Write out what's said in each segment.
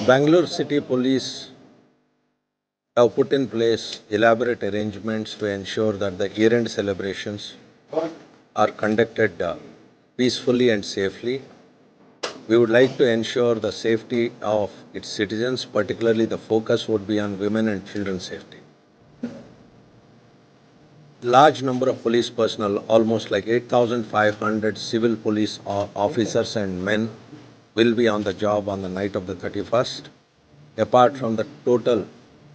Bangalore City Police have put in place elaborate arrangements to ensure that the year-end celebrations are conducted peacefully and safely. We would like to ensure the safety of its citizens, particularly the focus would be on women and children's safety. Large number of police personnel, almost like 8,500 civil police officers and men, will be on the job on the night of the 31st, apart from the total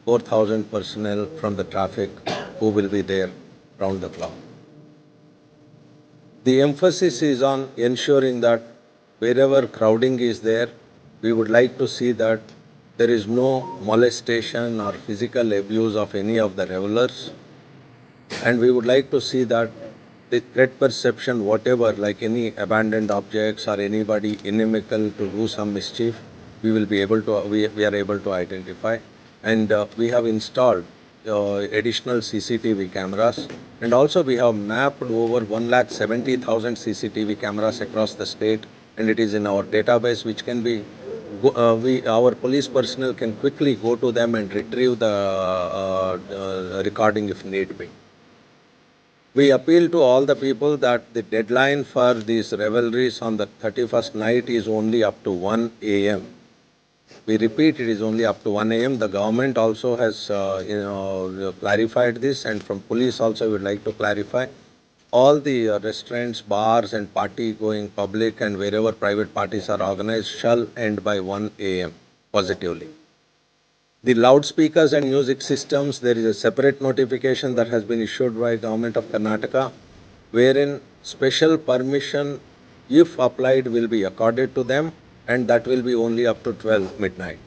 4,000 personnel from the traffic who will be there round the clock. The emphasis is on ensuring that wherever crowding is there, we would like to see that there is no molestation or physical abuse of any of the revelers. And we would like to see that the threat perception, whatever, like any abandoned objects or anybody inimical to do some mischief, we are able to identify. And we have installed additional CCTV cameras. And also we have mapped over 1,70,000 CCTV cameras across the state. And it is in our database, which can be, our police personnel can quickly go to them and retrieve the recording if need be. We appeal to all the people that the deadline for these revelries on the 31st night is only up to 1 a.m. We repeat, it is only up to 1 a.m. The government also has clarified this, and from police also we would like to clarify. All the restaurants, bars and party going public and wherever private parties are organized shall end by 1 a.m. positively. The loudspeakers and music systems, there is a separate notification that has been issued by Government of Karnataka, wherein special permission, if applied, will be accorded to them, and that will be only up to 12 midnight.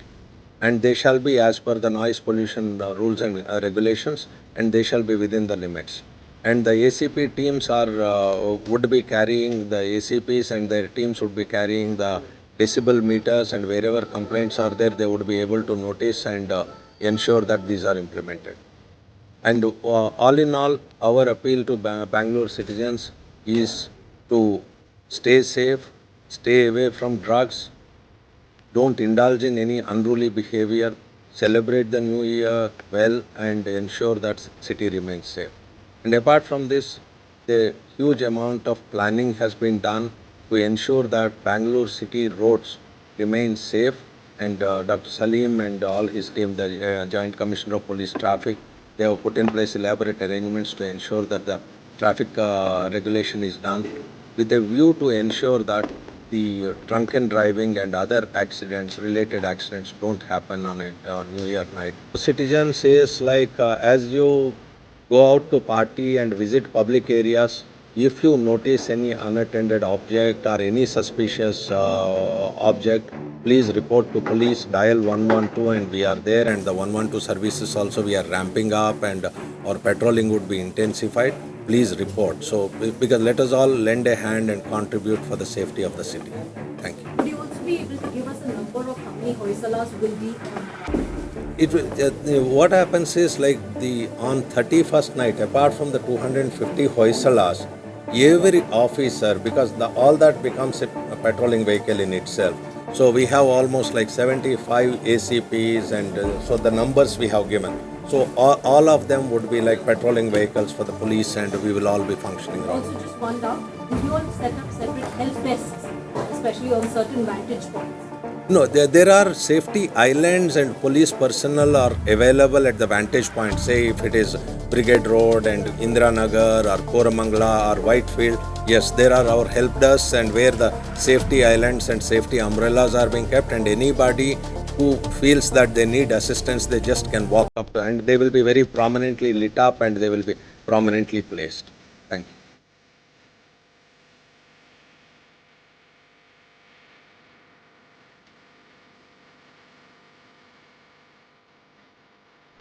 And they shall be as per the noise pollution rules and regulations, and they shall be within the limits. And the ACP teams would be carrying the ACPs, and their teams would be carrying the decibel meters, and wherever complaints are there, they would be able to notice and ensure that these are implemented. And all in all, our appeal to Bangalore citizens is to stay safe, stay away from drugs, don't indulge in any unruly behavior, celebrate the new year well, and ensure that city remains safe. And apart from this, the huge amount of planning has been done to ensure that Bangalore city roads remain safe. And Dr. Salim and all his team, the Joint Commissioner of Police Traffic, they have put in place elaborate arrangements to ensure that the traffic regulation is done with a view to ensure that the drunken driving and other accidents, related accidents, don't happen on a New Year night. Citizens is like as you go out to party and visit public areas, if you notice any unattended object or any suspicious object, please report to police, dial 112 and we are there, and the 112 services also we are ramping up, and our patrolling would be intensified. Please report. So because let us all lend a hand and contribute for the safety of the city. Thank you. Would you also be able to give us a number of how many Hoysalas will be on? What happens is like on 31st night, apart from the 250 Hoysalas, every officer, because all that becomes a patrolling vehicle in itself. So we have almost like 75 ACPs, and so the numbers we have given. So all of them would be like patrolling vehicles for the police, and we will all be functioning around. Also, just one doubt: would you all set up separate help desks, especially on certain vantage points? No, there are safety islands and police personnel are available at the vantage point. Say if it is Brigade Road and Indira Nagar or Koramangala or Whitefield, yes, there are our help desks, and where the safety islands and safety umbrellas are being kept, and anybody who feels that they need assistance, they just can walk up and they will be very prominently lit up and they will be prominently placed.